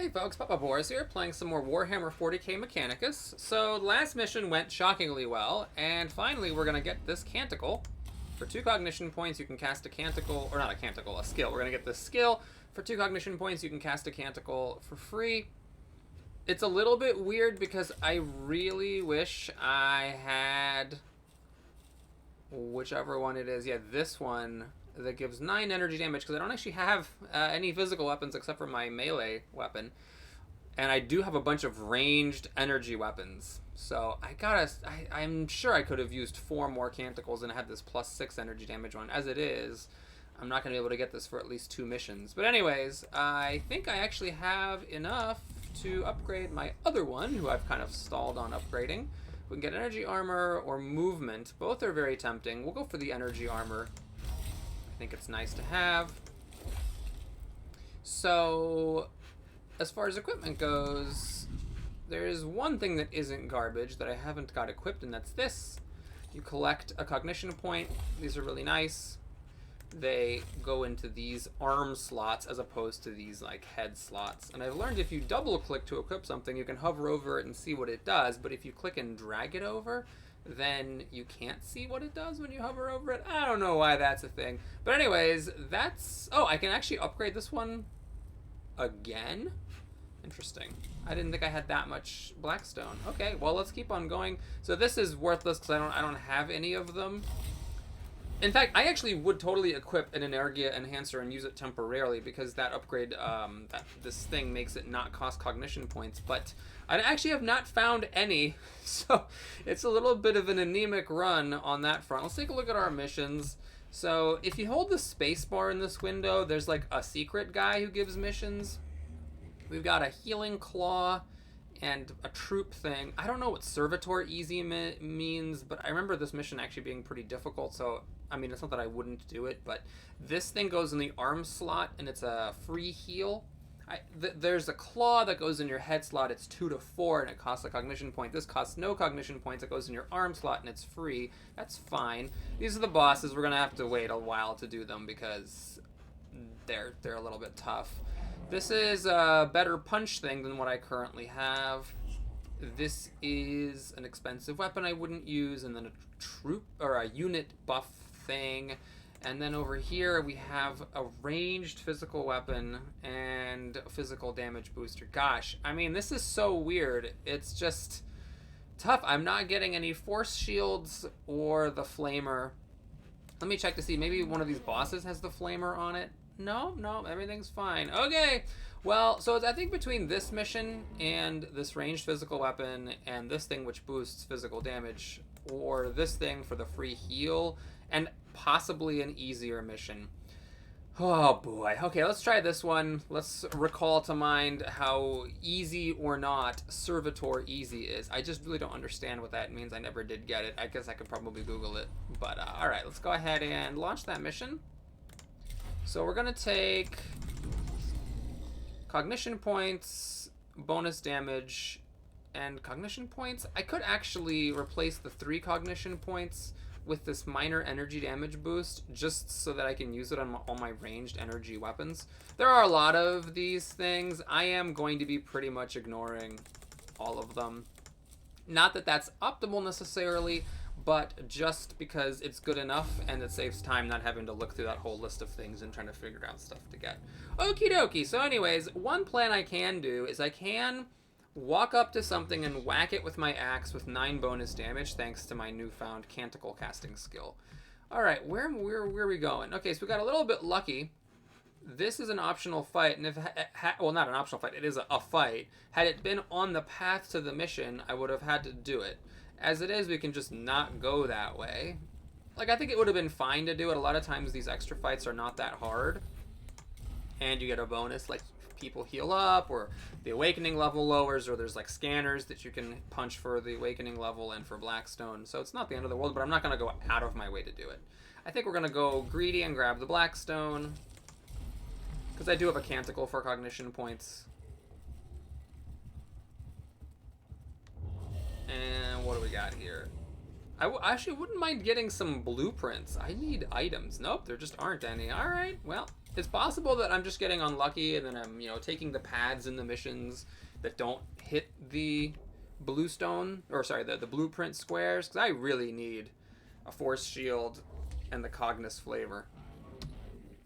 Hey folks, Papa Boris here, playing some more Warhammer 40k Mechanicus. So, the last mission went shockingly well, and finally we're gonna get this Canticle. For 2 cognition points, you can cast a Canticle, or not a Canticle, a skill. We're gonna get this skill. For 2 cognition points, you can cast a Canticle for free. It's a little bit weird because I really wish I had whichever one it is. Yeah, this one that gives 9 energy damage, because I don't actually have any physical weapons except for my melee weapon. And I do have a bunch of ranged energy weapons. So I'm sure I could have used 4 more Canticles and had this plus 6 energy damage one. As it is, I'm not going to be able to get this for at least 2 missions. But anyways, I think I actually have enough to upgrade my other one, who I've kind of stalled on upgrading. We can get energy armor or movement. Both are very tempting. We'll go for the energy armor. I think it's nice to have. So, as far as equipment goes, there's one thing that isn't garbage that I haven't got equipped, and that's this. You collect a cognition point. These are really nice. They go into these arm slots as opposed to these like head slots. And I've learned if you double click to equip something, you can hover over it and see what it does, but if you click and drag it over, then you can't see what it does when you hover over it. I don't know why that's a thing. But anyways, that's... Oh, I can actually upgrade this one again? Interesting. I didn't think I had that much Blackstone. Okay, well, let's keep on going. So this is worthless because I don't have any of them. In fact, I actually would totally equip an Energia Enhancer and use it temporarily because that upgrade, this thing makes it not cost cognition points, but I actually have not found any, so it's a little bit of an anemic run on that front. Let's take a look at our missions. So if you hold the space bar in this window, there's like a secret guy who gives missions. We've got a healing claw and a troop thing. I don't know what Servitor Easy means, but I remember this mission actually being pretty difficult, so I mean, it's not that I wouldn't do it, but this thing goes in the arm slot, and it's a free heal. There's a claw that goes in your head slot. It's 2 to 4, and it costs a cognition point. This costs no cognition points. It goes in your arm slot, and it's free. That's fine. These are the bosses. We're going to have to wait a while to do them because they're a little bit tough. This is a better punch thing than what I currently have. This is an expensive weapon I wouldn't use, and then a troop or a unit buff thing. And then over here we have a ranged physical weapon and a physical damage booster. Gosh, I mean, this is so weird. It's just tough. I'm not getting any force shields or the flamer. Let me check to see. Maybe one of these bosses has the flamer on it. No, everything's fine. Okay, well, so it's, I think between this mission and this ranged physical weapon and this thing which boosts physical damage, or this thing for the free heal, and possibly an easier mission. Oh boy. Okay, let's try this one. Let's recall to mind how easy or not Servitor Easy is. I just really don't understand what that means. I never did get it. I guess I could probably Google it. But alright, let's go ahead and launch that mission. So we're going to take cognition points, bonus damage, and cognition points. I could actually replace the 3 cognition points with this minor energy damage boost just so that I can use it on all my ranged energy weapons. There are a lot of these things. I am going to be pretty much ignoring all of them. Not that that's optimal necessarily, but just because it's good enough and it saves time not having to look through that whole list of things and trying to figure out stuff to get. Okie dokie. So anyways, one plan I can do is I can walk up to something and whack it with my axe with 9 bonus damage thanks to my newfound Canticle casting skill. Alright, where are we going? Okay, so we got a little bit lucky. This is an optional fight, and if well, not an optional fight, it is a fight. Had it been on the path to the mission, I would have had to do it. As it is, we can just not go that way. Like, I think it would have been fine to do it. A lot of times these extra fights are not that hard, and you get a bonus, like people heal up, or the awakening level lowers, or there's like scanners that you can punch for the awakening level and for Blackstone. So it's not the end of the world, but I'm not going to go out of my way to do it. I think we're going to go greedy and grab the Blackstone, because I do have a Canticle for cognition points. And what do we got here? I actually wouldn't mind getting some blueprints. I need items. Nope, there just aren't any. Alright, well, It's possible that I'm just getting unlucky and then I'm, you know, taking the paths in the missions that don't hit the bluestone, or sorry, the blueprint squares, because I really need a force shield and the Cognis flavor.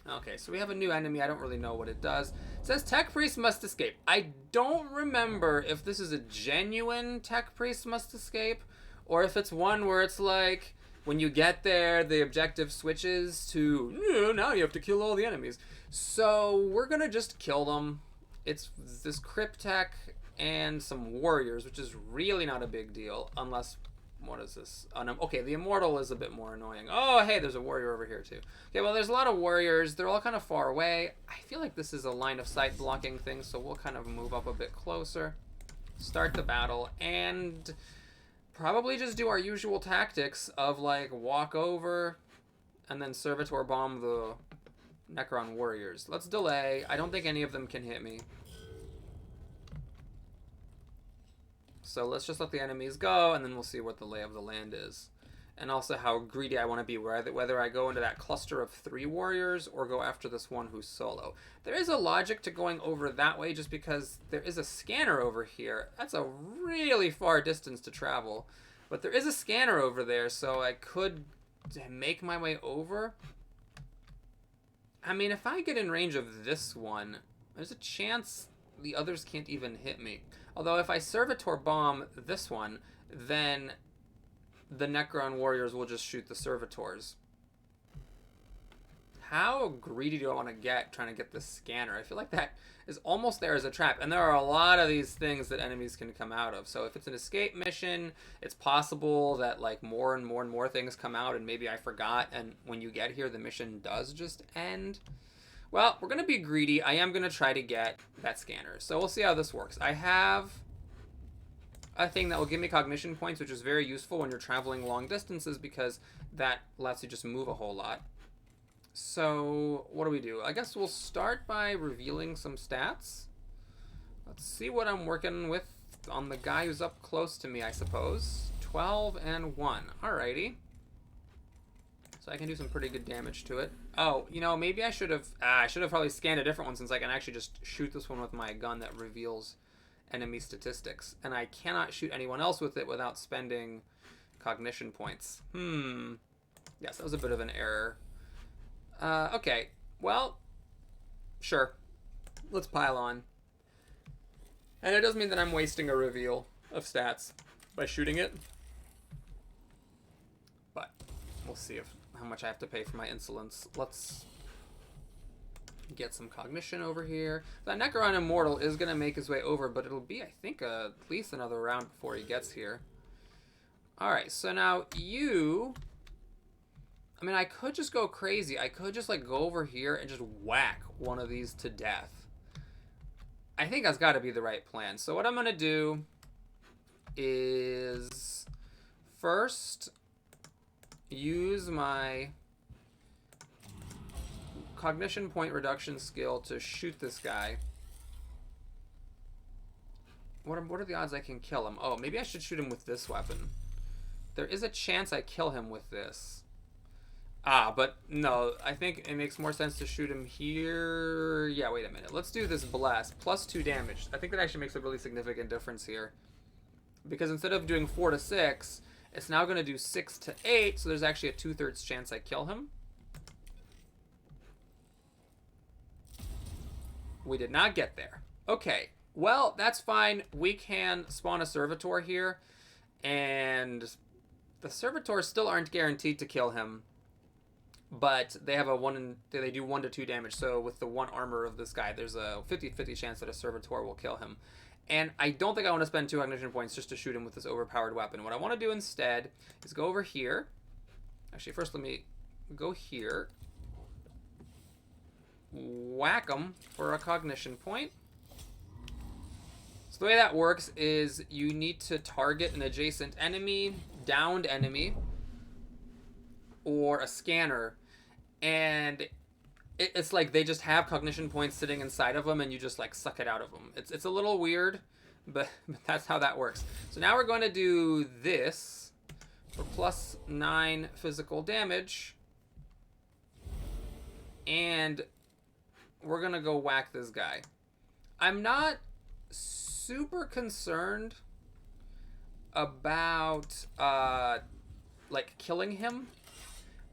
Okay, so we have a new enemy. I don't really know what it does. It says Tech Priest must escape. I don't remember if this is a genuine Tech Priest must escape, or if it's one where it's like, when you get there, the objective switches to, now you have to kill all the enemies. So we're going to just kill them. It's this Cryptech and some warriors, which is really not a big deal, unless... What is this? Okay, the Immortal is a bit more annoying. Oh, hey, there's a warrior over here, too. Okay, well, there's a lot of warriors. They're all kind of far away. I feel like this is a line of sight blocking thing, so we'll kind of move up a bit closer. Start the battle, and probably just do our usual tactics of, like, walk over and then Servitor bomb the Necron warriors. Let's delay. I don't think any of them can hit me. So let's just let the enemies go, and then we'll see what the lay of the land is. And also how greedy I want to be, whether I go into that cluster of 3 warriors or go after this one who's solo. There is a logic to going over that way just because there is a scanner over here. That's a really far distance to travel. But there is a scanner over there, so I could make my way over. I mean, if I get in range of this one, there's a chance the others can't even hit me. Although if I Servitor bomb this one, then the Necron warriors will just shoot the Servitors. How greedy do I want to get trying to get this scanner? I feel like that is almost there as a trap. And there are a lot of these things that enemies can come out of. So if it's an escape mission, it's possible that like more and more and more things come out and maybe I forgot. And when you get here, the mission does just end. Well, we're going to be greedy. I am going to try to get that scanner. So we'll see how this works. I have a thing that will give me cognition points, which is very useful when you're traveling long distances because that lets you just move a whole lot. So what do? I guess we'll start by revealing some stats. Let's see what I'm working with on the guy who's up close to me, I suppose. 12 and 1. Alrighty. So I can do some pretty good damage to it. Oh, you know, maybe I should have probably scanned a different one since I can actually just shoot this one with my gun that reveals enemy statistics. And I cannot shoot anyone else with it without spending cognition points. Yes, that was a bit of an error. Okay. Well, sure. Let's pile on. And it does mean that I'm wasting a reveal of stats by shooting it. But we'll see how much I have to pay for my insolence. Let's get some cognition over here. That Necron Immortal is going to make his way over, but it'll be, I think, at least another round before he gets here. Alright, so now you... I mean, I could just go crazy. I could just, like, go over here and just whack one of these to death. I think that's got to be the right plan. So what I'm going to do is first use my cognition point reduction skill to shoot this guy. What are the odds I can kill him? Oh, maybe I should shoot him with this weapon. There is a chance I kill him with this. Ah, but no, I think it makes more sense to shoot him here. Yeah, wait a minute. Let's do this blast. Plus 2 damage. I think that actually makes a really significant difference here. Because instead of doing 4 to 6, it's now going to do 6 to 8, so there's actually a 2/3 chance I kill him. We did not get there. Okay, well, that's fine. We can spawn a Servitor here, and the Servitors still aren't guaranteed to kill him. But they have they do 1 to 2 damage. So with the 1 armor of this guy, there's a 50-50 chance that a Servitor will kill him. And I don't think I want to spend 2 cognition points just to shoot him with this overpowered weapon. What I want to do instead is go over here. Actually, first let me go here. Whack him for a cognition point. So the way that works is you need to target an adjacent enemy, downed enemy, or a scanner, and it's like they just have cognition points sitting inside of them and you just like suck it out of them. It's a little weird, but that's how that works. So now we're going to do this for plus 9 physical damage, and we're gonna go whack this guy. I'm not super concerned about like killing him,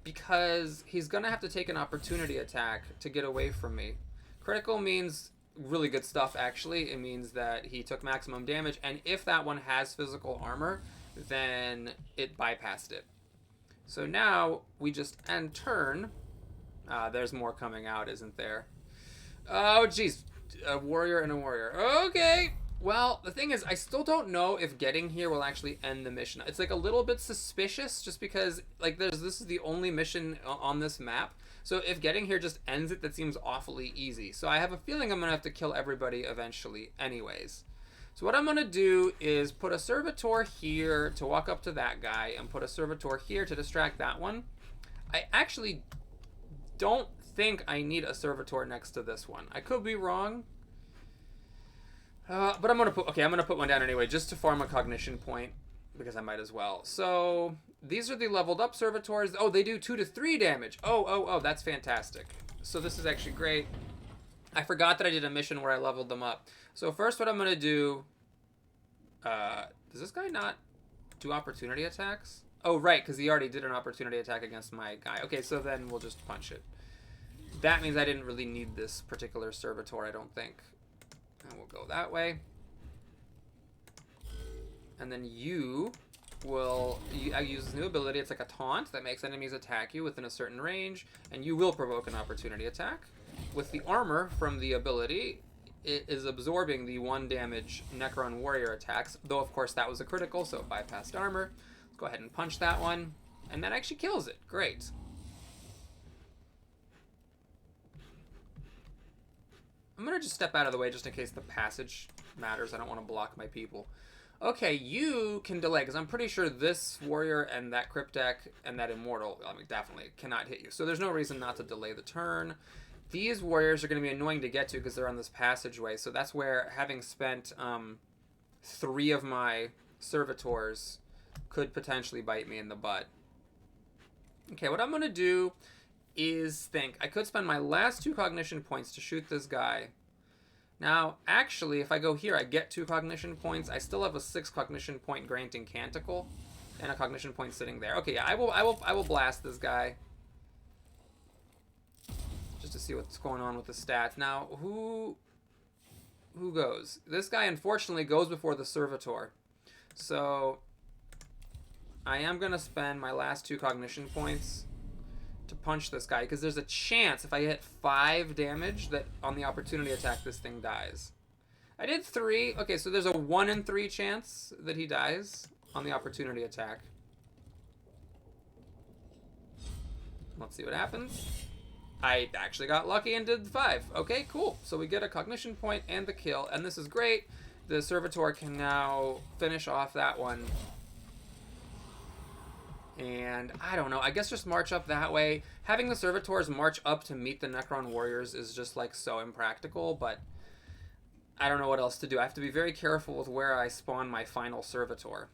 because he's gonna have to take an opportunity attack to get away from me. Critical means really good stuff, actually. It means that he took maximum damage, and if that one has physical armor, then it bypassed it. So now we just end turn. There's more coming out, isn't there? Oh, jeez. A warrior and a warrior. Okay. Well, the thing is, I still don't know if getting here will actually end the mission. It's like a little bit suspicious, just because like this is the only mission on this map. So if getting here just ends it, that seems awfully easy. So I have a feeling I'm gonna have to kill everybody eventually anyways. So what I'm gonna do is put a servitor here to walk up to that guy, and put a servitor here to distract that one. I actually don't think I need a servitor next to this one. I could be wrong. But I'm gonna put one down anyway, just to farm a cognition point, because I might as well. So these are the leveled up servitors. Oh, they do 2 to 3 damage. Oh, that's fantastic. So this is actually great. I forgot that I did a mission where I leveled them up. So first, what I'm gonna do. Does this guy not do opportunity attacks? Oh, right, because he already did an opportunity attack against my guy. Okay, so then we'll just punch it. That means I didn't really need this particular servitor, I don't think. And we'll go that way. And then I use this new ability. It's like a taunt that makes enemies attack you within a certain range, and you will provoke an opportunity attack. With the armor from the ability, it is absorbing the 1 damage Necron warrior attacks, though of course that was a critical, so it bypassed armor. Let's go ahead and punch that one, and that actually kills it. Great. I'm going to just step out of the way just in case the passage matters. I don't want to block my people. Okay, you can delay, because I'm pretty sure this warrior and that cryptek and that immortal, I mean, definitely cannot hit you. So there's no reason not to delay the turn. These warriors are going to be annoying to get to because they're on this passageway. So that's where, having spent 3 of my servitors, could potentially bite me in the butt. Okay, what I'm going to do is think. I could spend my last 2 cognition points to shoot this guy. Now, actually, if I go here, I get 2 cognition points. I still have a 6 cognition point granting canticle, and a cognition point sitting there. Okay, yeah, I will blast this guy, just to see what's going on with the stats. Now, who goes? This guy, unfortunately, goes before the servitor. So I am gonna spend my last 2 cognition points to punch this guy, because there's a chance if I hit 5 damage that on the opportunity attack this thing dies. I did 3. Okay, so there's a 1 in 3 chance that he dies on the opportunity attack. Let's see what happens. I actually got lucky and did 5. Okay, cool. So we get a cognition point and the kill, and this is great. The servitor can now finish off that one. And I don't know, I guess just march up that way. Having the servitors march up to meet the Necron warriors is just like so impractical, but I don't know what else to do. I have to be very careful with where I spawn my final servitor.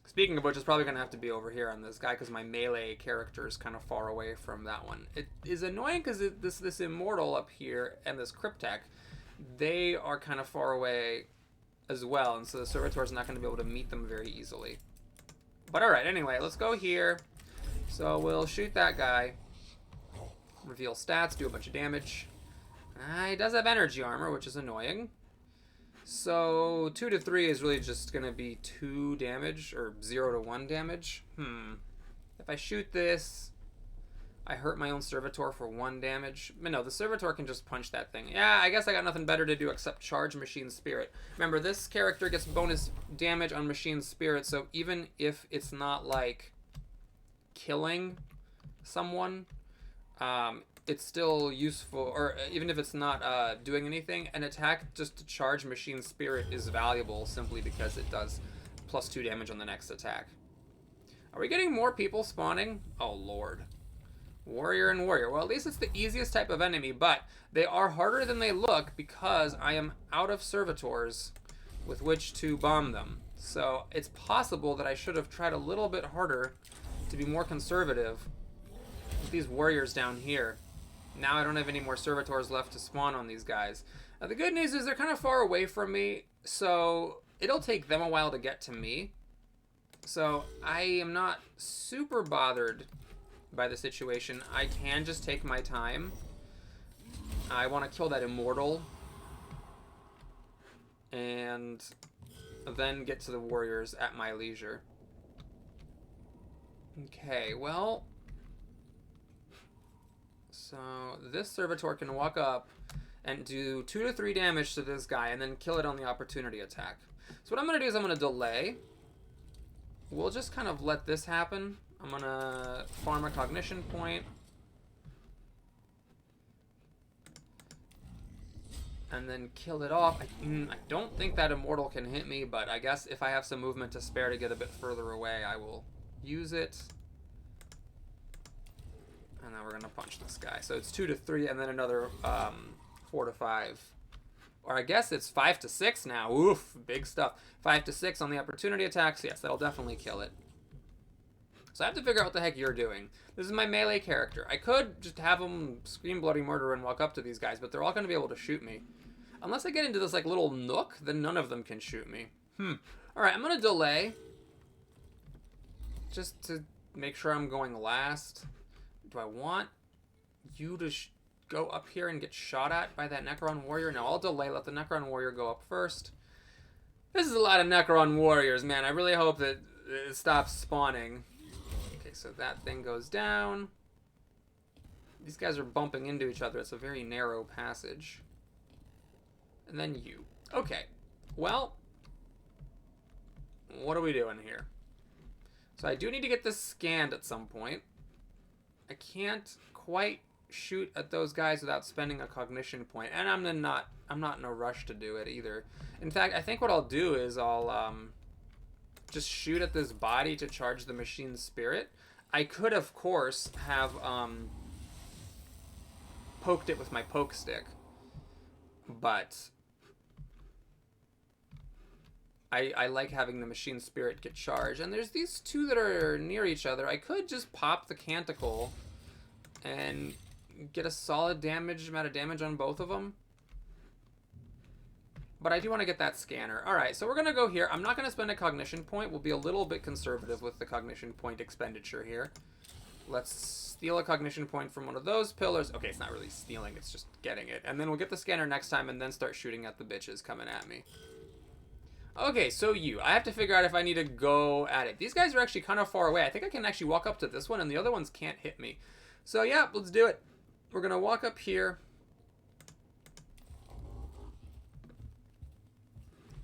Speaking of which, it's probably going to have to be over here on this guy, because my melee character is kind of far away from that one. It is annoying because this immortal up here and this cryptek, they are kind of far away as well, and so the servitor is not going to be able to meet them very easily. But alright, anyway, let's go here. So we'll shoot that guy. Reveal stats, do a bunch of damage. He does have energy armor, which is annoying. So 2 to 3 is really just going to be 2 damage, or 0 to 1 damage. If I shoot this, I hurt my own servitor for 1 damage. But no, the servitor can just punch that thing. Yeah, I guess I got nothing better to do except charge Machine Spirit. Remember, this character gets bonus damage on Machine Spirit, so even if it's not, like, killing someone, it's still useful, or even if it's not doing anything, an attack just to charge Machine Spirit is valuable simply because it does +2 damage on the next attack. Are we getting more people spawning? Oh, Lord. Warrior and warrior. Well, at least it's the easiest type of enemy, but they are harder than they look because I am out of servitors with which to bomb them. So it's possible that I should have tried a little bit harder to be more conservative with these warriors down here. Now I don't have any more servitors left to spawn on these guys. The good news is they're kind of far away from me, so it'll take them a while to get to me. So I am not super bothered by the situation. I can just take my time. I want to kill that immortal. And then get to the warriors at my leisure. Okay, well... So this servitor can walk up and do 2 to 3 damage to this guy and then kill it on the opportunity attack. So what I'm going to do is I'm going to delay. We'll just kind of let this happen. I'm going to farm a cognition point. And then kill it off. I don't think that immortal can hit me, but I guess if I have some movement to spare to get a bit further away, I will use it. And then we're going to punch this guy. So it's 2 to 3 and then another 4 to 5. Or I guess it's 5 to 6 now. Oof, big stuff. 5 to 6 on the opportunity attacks. Yes, that'll definitely kill it. So I have to figure out what the heck you're doing. This is my melee character. I could just have them scream bloody murder and walk up to these guys, but they're all going to be able to shoot me. Unless I get into this like little nook, then none of them can shoot me. Alright, I'm going to delay. Just to make sure I'm going last. Do I want you to go up here and get shot at by that Necron warrior? No, I'll delay. Let the Necron warrior go up first. This is a lot of Necron warriors, man. I really hope that it stops spawning. Okay, so that thing goes down. These guys are bumping into each other. It's a very narrow passage. And then you. Okay. Well, what are we doing here? So I do need to get this scanned at some point. I can't quite shoot at those guys without spending a cognition point, and I'm not in a rush to do it either. In fact, I think what I'll do is I'll just shoot at this body to charge the machine's spirit. I could, of course, have poked it with my poke stick, but I like having the machine spirit get charged. And there's these two that are near each other. I could just pop the canticle and get a solid amount of damage on both of them. But I do want to get that scanner. Alright, so we're going to go here. I'm not going to spend a cognition point. We'll be a little bit conservative with the cognition point expenditure here. Let's steal a cognition point from one of those pillars. Okay, it's not really stealing, it's just getting it. And then we'll get the scanner next time and then start shooting at the bitches coming at me. Okay, so I have to figure out if I need to go at it. These guys are actually kind of far away. I think I can actually walk up to this one, and the other ones can't hit me. So yeah, let's do it. We're going to walk up here.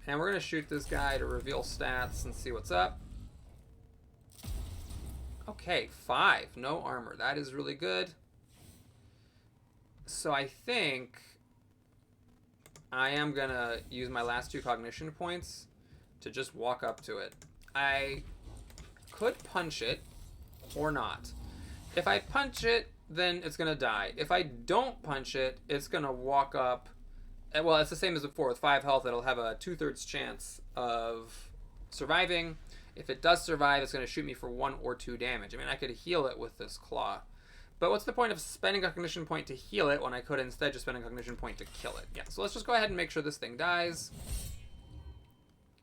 And we're going to shoot this guy to reveal stats and see what's up. Okay, 5. No armor. That is really good. So I think I am going to use my last 2 cognition points to just walk up to it. I could punch it or not. If I punch it, then it's going to die. If I don't punch it, it's going to walk up. Well, it's the same as before. With 5 health, it'll have a 2/3 chance of surviving. If it does survive, it's going to shoot me for 1 or 2 damage. I mean, I could heal it with this claw. But what's the point of spending a cognition point to heal it when I could instead just spend a cognition point to kill it? Yeah, so let's just go ahead and make sure this thing dies.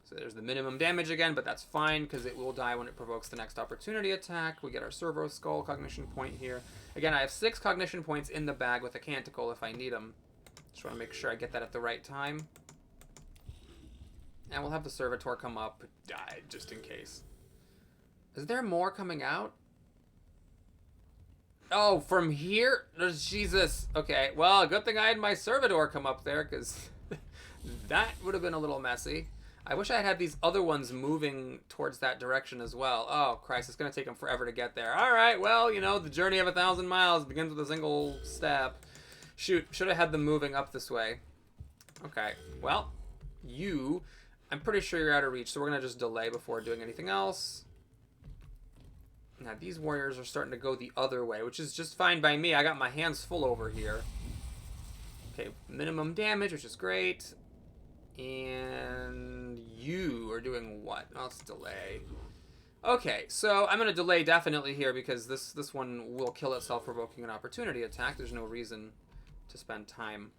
So there's the minimum damage again, but that's fine because it will die when it provokes the next opportunity attack. We get our servo skull cognition point here. Again, I have 6 cognition points in the bag with a canticle if I need them. Just want to make sure I get that at the right time. And we'll have the servitor come up, die just in case. Is there more coming out? Oh, from here? Jesus. Okay, well, good thing I had my servitor come up there, because that would have been a little messy. I wish I had these other ones moving towards that direction as well. Oh, Christ, it's going to take them forever to get there. All right, well, you know, the journey of 1,000 miles begins with a single step. Shoot, should have had them moving up this way. Okay, well, I'm pretty sure you're out of reach, so we're going to just delay before doing anything else. Now, these warriors are starting to go the other way, which is just fine by me. I got my hands full over here. Okay, minimum damage, which is great. And you are doing what? Let's delay. Okay, so I'm going to delay definitely here because this one will kill itself provoking an opportunity attack. There's no reason to spend time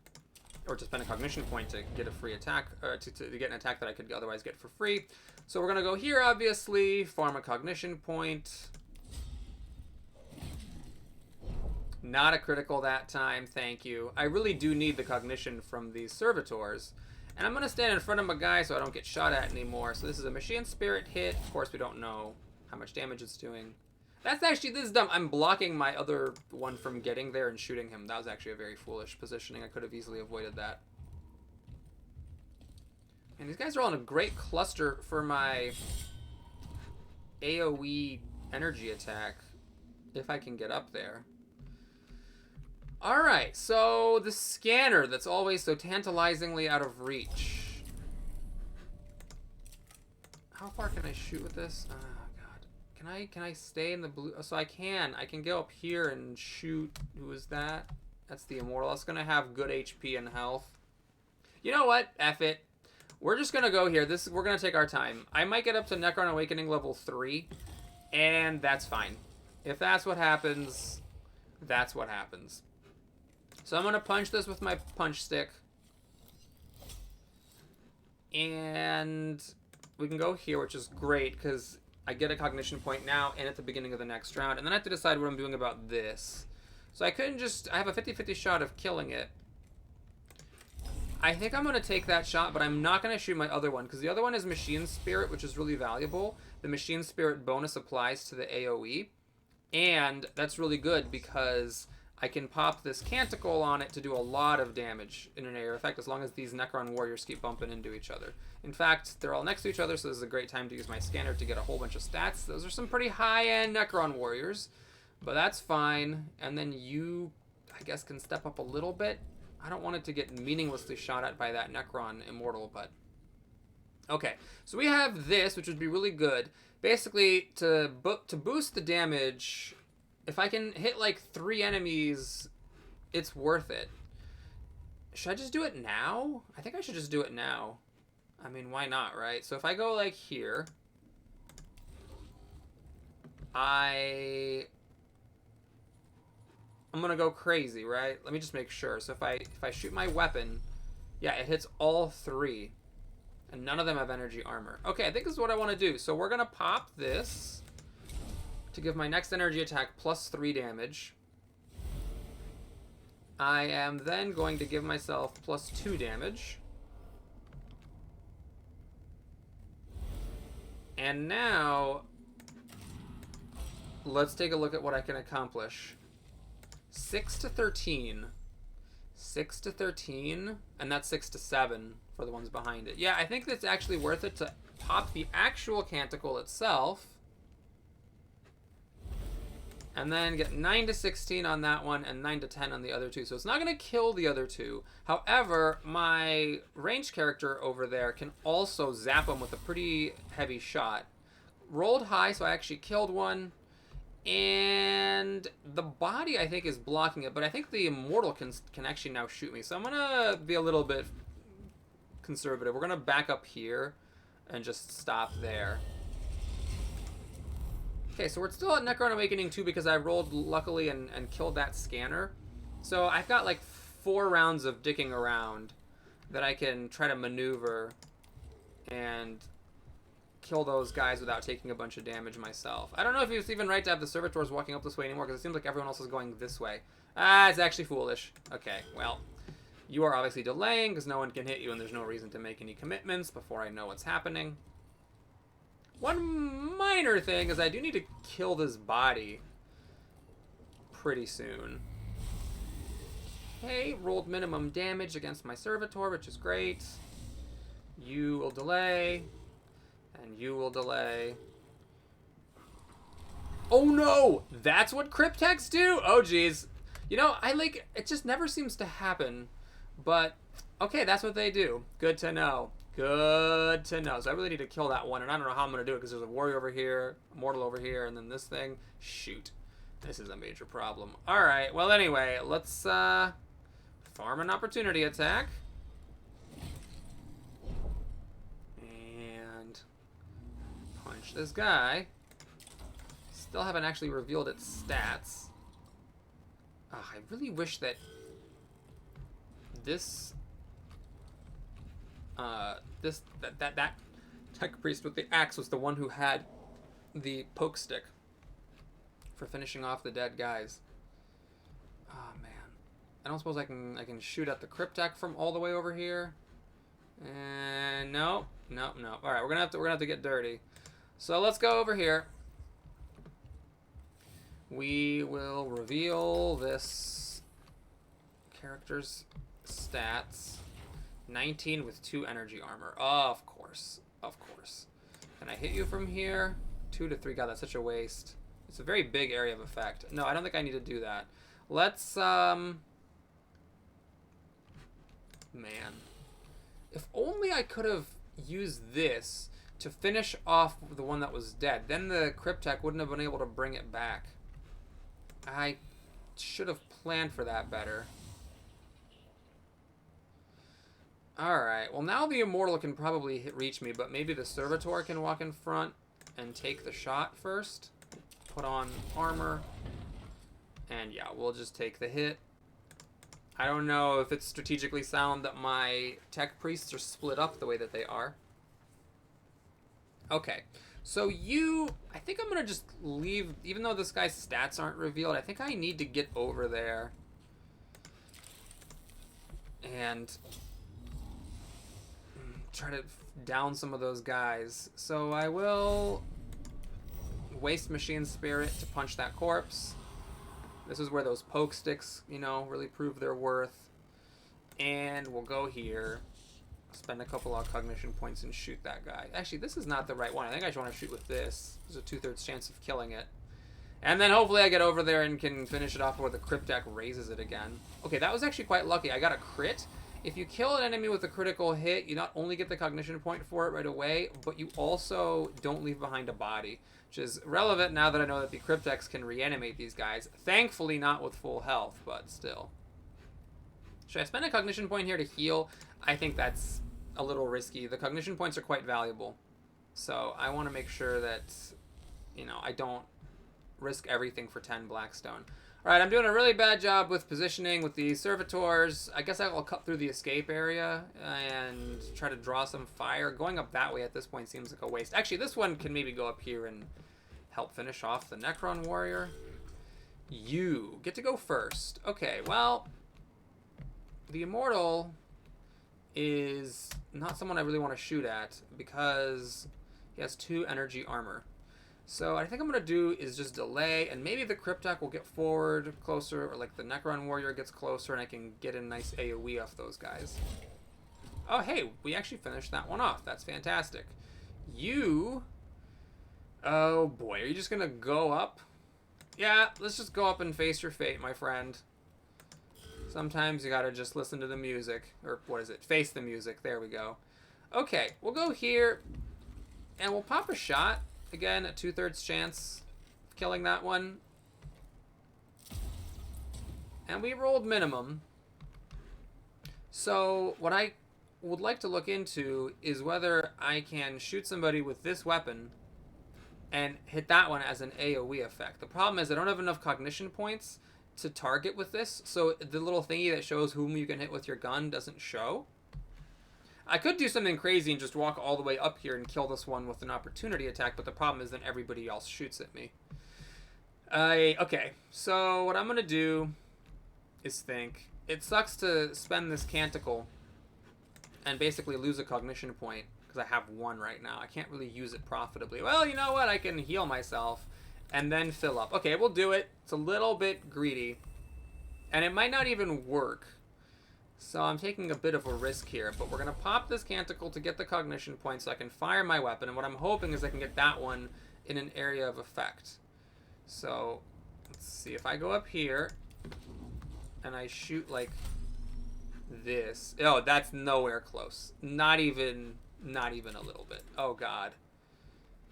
or to spend a cognition point to get a free attack, or to get an attack that I could otherwise get for free. So we're going to go here, obviously, farm a cognition point. Not a critical that time, thank you. I really do need the cognition from these servitors. And I'm going to stand in front of my guy so I don't get shot at anymore. So this is a machine spirit hit. Of course, we don't know how much damage it's doing. That's actually, this is dumb. I'm blocking my other one from getting there and shooting him. That was actually a very foolish positioning. I could have easily avoided that. And these guys are all in a great cluster for my AoE energy attack, if I can get up there. Alright, so the scanner that's always so tantalizingly out of reach. How far can I shoot with this? Oh god. Can I stay in the blue? Oh, so I can go up here and shoot. Who is that? That's the Immortal. That's gonna have good HP and health. You know what? F it. We're just gonna go here. We're gonna take our time. I might get up to Necron Awakening level 3, and that's fine. If that's what happens, that's what happens. So I'm going to punch this with my punch stick. And we can go here, which is great, because I get a cognition point now and at the beginning of the next round. And then I have to decide what I'm doing about this. So I couldn't just... I have a 50-50 shot of killing it. I think I'm going to take that shot, but I'm not going to shoot my other one, because the other one is Machine Spirit, which is really valuable. The Machine Spirit bonus applies to the AoE. And that's really good, because I can pop this Canticle on it to do a lot of damage in an area effect, as long as these Necron warriors keep bumping into each other. In fact, they're all next to each other, so this is a great time to use my scanner to get a whole bunch of stats. Those are some pretty high-end Necron warriors, but that's fine. And then you, I guess, can step up a little bit. I don't want it to get meaninglessly shot at by that Necron Immortal, but... Okay, so we have this, which would be really good. Basically, to boost the damage... If I can hit like 3 enemies, it's worth it. Should I just do it now? I think I should just do it now. I mean, why not, right? So if I go like here, I'm gonna go crazy, right? Let me just make sure. So if I shoot my weapon, yeah, it hits all 3, and none of them have energy armor. Okay, I think this is what I want to do. So we're gonna pop this to give my next energy attack plus 3 damage. I am then going to give myself plus 2 damage. And now, let's take a look at what I can accomplish. 6 to 13. 6 to 13, and that's 6 to 7 for the ones behind it. Yeah, I think it's actually worth it to pop the actual Canticle itself. And then get 9 to 16 on that one and 9 to 10 on the other two. So it's not going to kill the other two. However, my ranged character over there can also zap them with a pretty heavy shot. Rolled high, so I actually killed one. And the body, I think, is blocking it. But I think the Immortal can actually now shoot me. So I'm going to be a little bit conservative. We're going to back up here and just stop there. Okay, so we're still at Necron Awakening 2 because I rolled luckily and killed that scanner. So I've got like 4 rounds of dicking around that I can try to maneuver and kill those guys without taking a bunch of damage myself. I don't know if it's even right to have the servitors walking up this way anymore because it seems like everyone else is going this way. Ah, it's actually foolish. Okay, well, you are obviously delaying because no one can hit you and there's no reason to make any commitments before I know what's happening. One minor thing is I do need to kill this body pretty soon. Okay, rolled minimum damage against my servitor, which is great. You will delay, and you will delay. Oh no! That's what cryptex do? Oh geez. You know, it just never seems to happen, but okay, that's what they do. Good to know. Good to know. So I really need to kill that one, and I don't know how I'm going to do it because there's a warrior over here, a mortal over here, and then this thing. Shoot. This is a major problem. Alright, well anyway, let's farm an opportunity attack. And punch this guy. Still haven't actually revealed its stats. I really wish that this that tech priest with the axe was the one who had the poke stick for finishing off the dead guys. Oh man, I don't suppose I can shoot at the cryptek from all the way over here. And no. All right, we're gonna have to get dirty. So let's go over here. We will reveal this character's stats. 19 with 2 energy armor. Oh, of course. Can I hit you from here? 2 to 3. God, that's such a waste. It's a very big area of effect. No, I don't think I need to do that. Let's, man. If only I could have used this to finish off the one that was dead. Then the cryptek wouldn't have been able to bring it back. I should have planned for that better. Alright, well now the Immortal can probably reach me, but maybe the Servitor can walk in front and take the shot first. Put on armor. And yeah, we'll just take the hit. I don't know if it's strategically sound that my tech priests are split up the way that they are. Okay, so I think I'm going to just leave, even though this guy's stats aren't revealed, I think I need to get over there and try to down some of those guys. So I will waste Machine Spirit to punch that corpse. This is where those poke sticks, you know, really prove their worth. And we'll go here, spend a couple of cognition points and shoot that guy. Actually, this is not the right one. I think I just want to shoot with this. There's a 2/3 chance of killing it. And then hopefully I get over there and can finish it off before the cryptek raises it again. Okay, that was actually quite lucky. I got a crit. If you kill an enemy with a critical hit, you not only get the cognition point for it right away, but you also don't leave behind a body, which is relevant now that I know that the crypteks can reanimate these guys. Thankfully not with full health, but still. Should I spend a cognition point here to heal? I think that's a little risky. The cognition points are quite valuable. So I want to make sure that, you know, I don't risk everything for 10 Blackstone. Alright, I'm doing a really bad job with positioning with the servitors. I guess I will cut through the escape area and try to draw some fire. Going up that way at this point seems like a waste. Actually, this one can maybe go up here and help finish off the Necron Warrior. You get to go first. Okay, well, the Immortal is not someone I really want to shoot at because he has 2 energy armor. So I think I'm going to do is just delay, and maybe the cryptek will get forward closer, or like the Necron Warrior gets closer, and I can get a nice AoE off those guys. Oh, hey, we actually finished that one off. That's fantastic. You... Oh, boy. Are you just going to go up? Yeah, let's just go up and face your fate, my friend. Sometimes you got to just listen to the music. Or what is it? Face the music. There we go. Okay, we'll go here, and we'll pop a shot. Again, a 2/3 chance of killing that one. And we rolled minimum. So what I would like to look into is whether I can shoot somebody with this weapon and hit that one as an AoE effect. The problem is I don't have enough cognition points to target with this, so the little thingy that shows whom you can hit with your gun doesn't show. I could do something crazy and just walk all the way up here and kill this one with an opportunity attack, but the problem is then everybody else shoots at me. Okay, so what I'm going to do is think. It sucks to spend this canticle and basically lose a cognition point, because I have 1 right now. I can't really use it profitably. Well, you know what? I can heal myself and then fill up. Okay, we'll do it. It's a little bit greedy, and it might not even work. So I'm taking a bit of a risk here, but we're going to pop this canticle to get the cognition point so I can fire my weapon, and what I'm hoping is I can get that one in an area of effect. So let's see, if I go up here and I shoot like this. Oh, that's nowhere close. Not even a little bit. Oh god.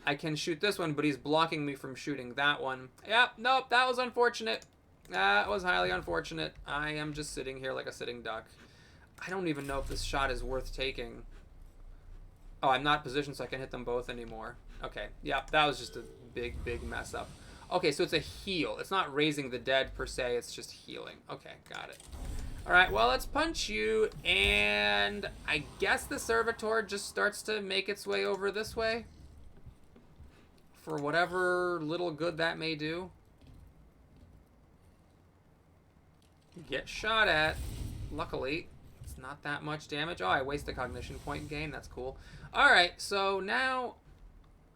I can shoot this one, but he's blocking me from shooting that one. Yep, nope, that was unfortunate. That was highly unfortunate. I am just sitting here like a sitting duck. I don't even know if this shot is worth taking. Oh, I'm not positioned so I can hit them both anymore. Okay, yeah, that was just a big mess up. Okay, so it's a heal. It's not raising the dead per se. It's just healing. Okay, got it. All right, well, let's punch you. And I guess the servitor just starts to make its way over this way. For whatever little good that may do. Get shot at. Luckily, it's not that much damage. Oh, I waste a cognition point gain. That's cool. All right, so now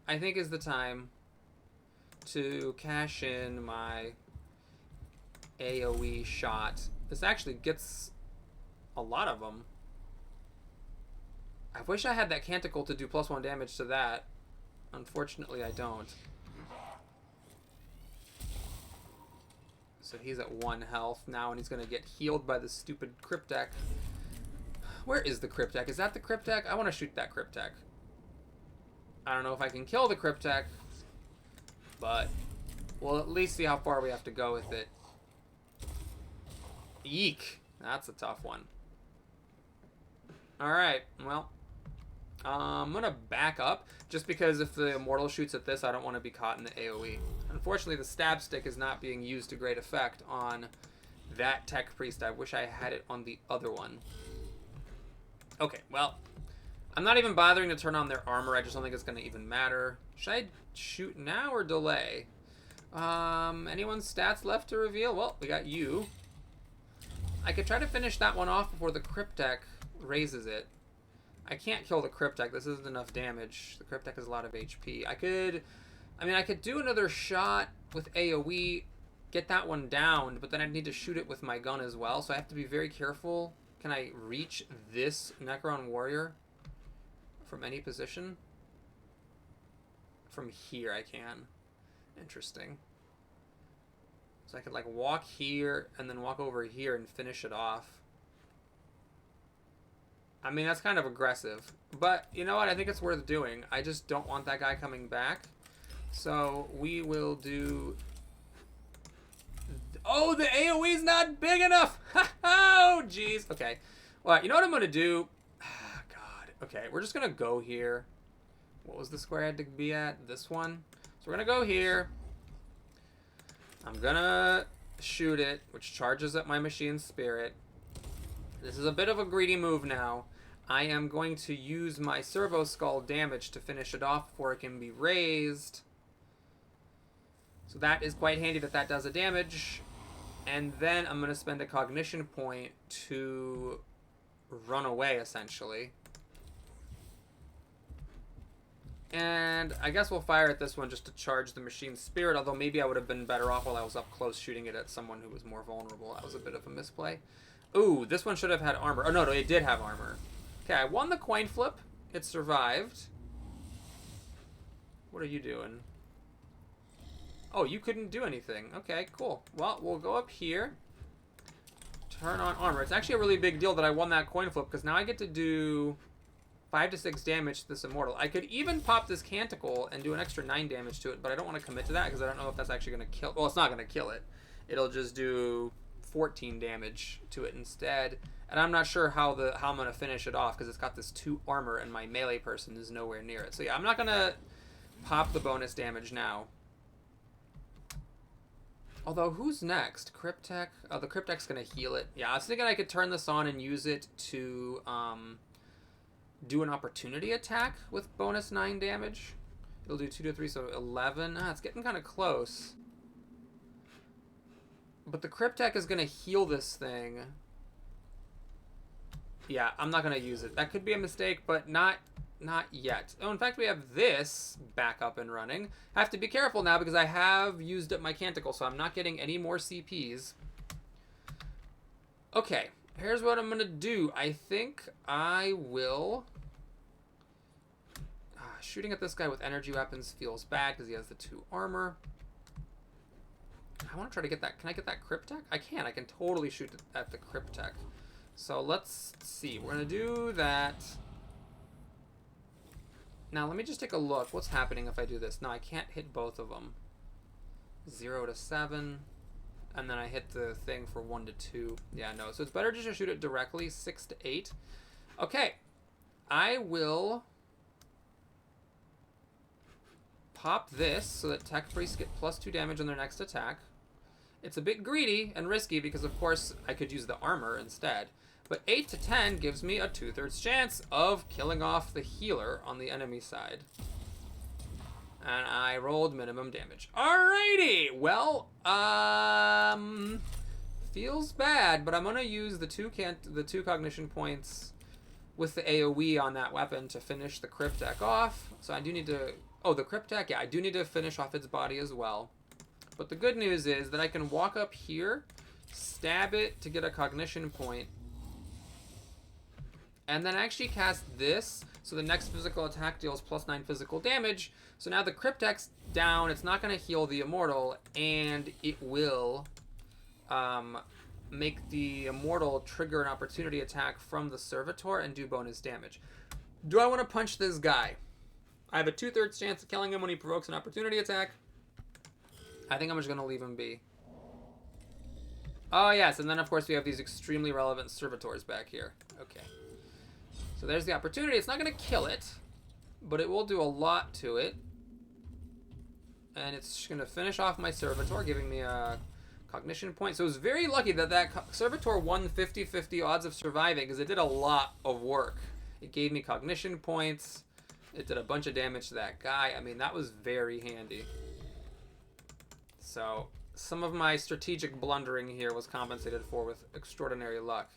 I think is the time to cash in my AoE shot. This actually gets a lot of them. I wish I had that canticle to do +1 damage to that. Unfortunately, I don't. So he's at 1 health now, and he's going to get healed by the stupid Cryptek. Where is the Cryptek? Is that the Cryptek? I want to shoot that Cryptek. I don't know if I can kill the Cryptek, but we'll at least see how far we have to go with it. Eek. That's a tough one. Alright, well, I'm going to back up, just because if the Immortal shoots at this, I don't want to be caught in the AoE. Unfortunately, the stab stick is not being used to great effect on that Tech Priest. I wish I had it on the other one. Okay, well, I'm not even bothering to turn on their armor. I just don't think it's going to even matter. Should I shoot now or delay? Anyone's stats left to reveal? Well, we got you. I could try to finish that one off before the Cryptek raises it. I can't kill the Cryptek. This isn't enough damage. The Cryptek has a lot of HP. I could do another shot with AoE, get that one down, but then I'd need to shoot it with my gun as well, so I have to be very careful. Can I reach this Necron Warrior from any position? From here I can. Interesting. So I could, like, walk here and then walk over here and finish it off. I mean, that's kind of aggressive. But, you know what? I think it's worth doing. I just don't want that guy coming back. So we will do... Oh, the AoE's not big enough! Oh, jeez. Okay. Well, you know what I'm going to do? God. Okay, we're just going to go here. What was the square I had to be at? This one. So we're going to go here. I'm going to shoot it, which charges up my machine spirit. This is a bit of a greedy move now. I am going to use my Servo Skull damage to finish it off before it can be raised. So that is quite handy that that does a damage. And then I'm going to spend a cognition point to run away, essentially. And I guess we'll fire at this one just to charge the machine spirit, although maybe I would have been better off while I was up close shooting it at someone who was more vulnerable. That was a bit of a misplay. Ooh, this one should have had armor. Oh, no, it did have armor. Okay, I won the coin flip. It survived. What are you doing? Oh, you couldn't do anything. Okay, cool. Well, we'll go up here. Turn on armor. It's actually a really big deal that I won that coin flip, because now I get to do 5 to 6 damage to this Immortal. I could even pop this Canticle and do an extra 9 damage to it, but I don't want to commit to that, because I don't know if that's actually going to kill... Well, it's not going to kill it. It'll just do 14 damage to it instead. And I'm not sure how I'm going to finish it off, because it's got this 2 armor, and my melee person is nowhere near it. So yeah, I'm not going to pop the bonus damage now. Although, who's next? Cryptek? Oh, the Cryptek's going to heal it. Yeah, I was thinking I could turn this on and use it to do an opportunity attack with bonus 9 damage. It'll do 2 to 3, so 11. Ah, it's getting kind of close. But the Cryptek is going to heal this thing. Yeah, I'm not going to use it. That could be a mistake, but not yet. Oh, in fact, we have this back up and running. I have to be careful now because I have used up my Canticle, so I'm not getting any more CPs. Okay, here's what I'm going to do. I think I will... shooting at this guy with energy weapons feels bad because he has the 2 armor. I want to try to get that. Can I get that Cryptek? I can. I can totally shoot at the Cryptek. So let's see. We're going to do that. Now, let me just take a look. What's happening if I do this? No, I can't hit both of them. 0 to 7. And then I hit the thing for 1 to 2. Yeah, no. So it's better just to shoot it directly. 6 to 8. Okay. I will pop this so that tech priests get +2 damage on their next attack. It's a bit greedy and risky because, of course, I could use the armor instead. But 8 to 10 gives me a 2/3 chance of killing off the healer on the enemy side. And I rolled minimum damage. Alrighty! Well, feels bad, but I'm going to use the two cognition points with the AoE on that weapon to finish the Cryptek off. So I do need to... Oh, the Cryptek, yeah, I do need to finish off its body as well. But the good news is that I can walk up here, stab it to get a cognition point, and then actually cast this, so the next physical attack deals +9 physical damage. So now the Cryptek's down, it's not going to heal the Immortal, and it will make the Immortal trigger an opportunity attack from the Servitor and do bonus damage. Do I want to punch this guy? I have a 2/3 chance of killing him when he provokes an opportunity attack. I think I'm just going to leave him be. Oh, yes, and then, of course, we have these extremely relevant Servitors back here. Okay. So there's the opportunity. It's not going to kill it, but it will do a lot to it. And it's going to finish off my Servitor, giving me a cognition point. So it was very lucky that that Servitor won 50-50 odds of surviving, because it did a lot of work. It gave me cognition points. It did a bunch of damage to that guy. I mean, that was very handy. So some of my strategic blundering here was compensated for with extraordinary luck.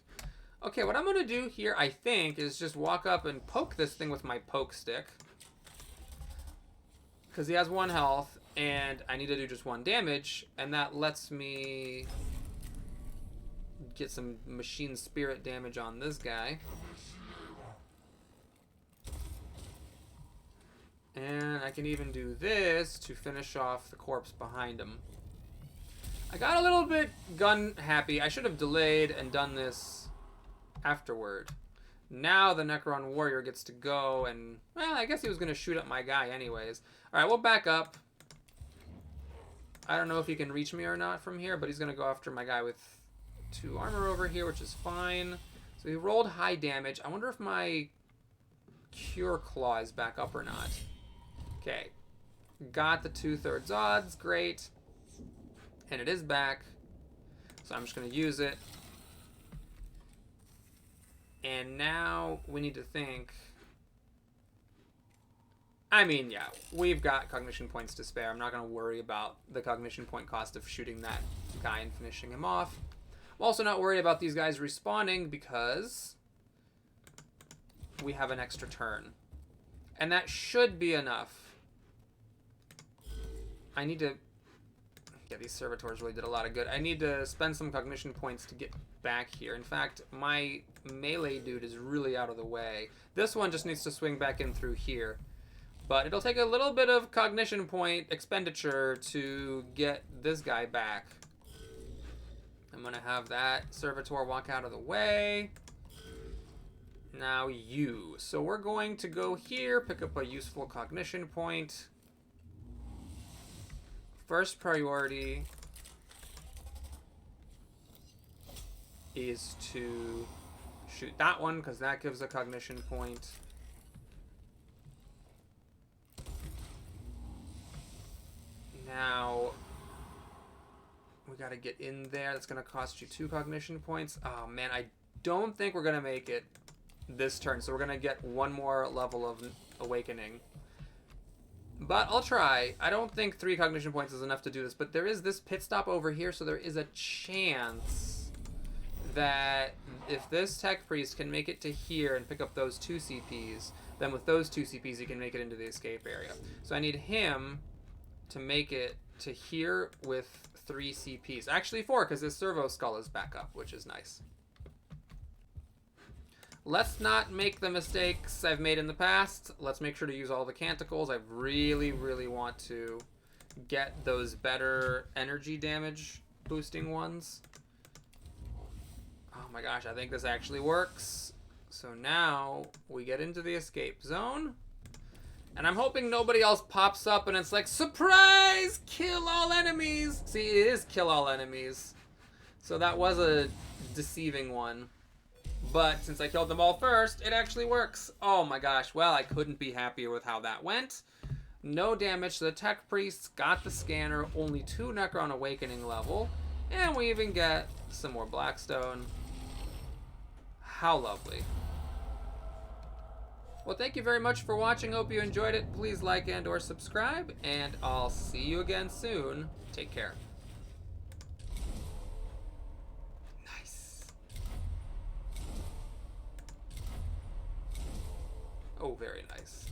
Okay, what I'm going to do here, I think, is just walk up and poke this thing with my poke stick. Because he has 1 health, and I need to do just 1 damage, and that lets me get some machine spirit damage on this guy. And I can even do this to finish off the corpse behind him. I got a little bit gun happy. I should have delayed and done this afterward. Now the Necron Warrior gets to go and... Well, I guess he was going to shoot at my guy anyways. Alright, we'll back up. I don't know if he can reach me or not from here, but he's going to go after my guy with 2 armor over here, which is fine. So he rolled high damage. I wonder if my Cure Claw is back up or not. Okay. Got the 2/3 odds. Great. And it is back. So I'm just going to use it. And now we need to think... I mean, yeah, we've got cognition points to spare. I'm not going to worry about the cognition point cost of shooting that guy and finishing him off. I'm also not worried about these guys respawning because we have an extra turn. And that should be enough. I need to... Yeah, these Servitors really did a lot of good. I need to spend some cognition points to get back here. In fact, my melee dude is really out of the way. This one just needs to swing back in through here. But it'll take a little bit of cognition point expenditure to get this guy back. I'm going to have that Servitor walk out of the way. Now you. So we're going to go here, pick up a useful cognition point. First priority is to shoot that one because that gives a cognition point. Now we got to get in there. That's going to cost you 2 cognition points. Oh man, I don't think we're going to make it this turn. So we're going to get 1 more level of awakening. But I'll try. I don't think 3 cognition points is enough to do this, but there is this pit stop over here, so there is a chance that if this tech priest can make it to here and pick up those 2 CPs, then with those 2 CPs he can make it into the escape area. So I need him to make it to here with 3 CPs. Actually 4, because his servo skull is back up, which is nice. Let's not make the mistakes I've made in the past. Let's make sure to use all the canticles. I really, really want to get those better energy damage boosting ones. Oh my gosh, I think this actually works. So now we get into the escape zone. And I'm hoping nobody else pops up and it's like, surprise! Kill all enemies! See, it is kill all enemies. So that was a deceiving one. But since I killed them all first, it actually works. Oh my gosh. Well, I couldn't be happier with how that went. No damage to the Tech Priests, got the scanner, only 2 Necron Awakening level, and we even get some more Blackstone. How lovely. Well, thank you very much for watching. Hope you enjoyed it. Please like and or subscribe, and I'll see you again soon. Take care. Nice. Oh, very nice.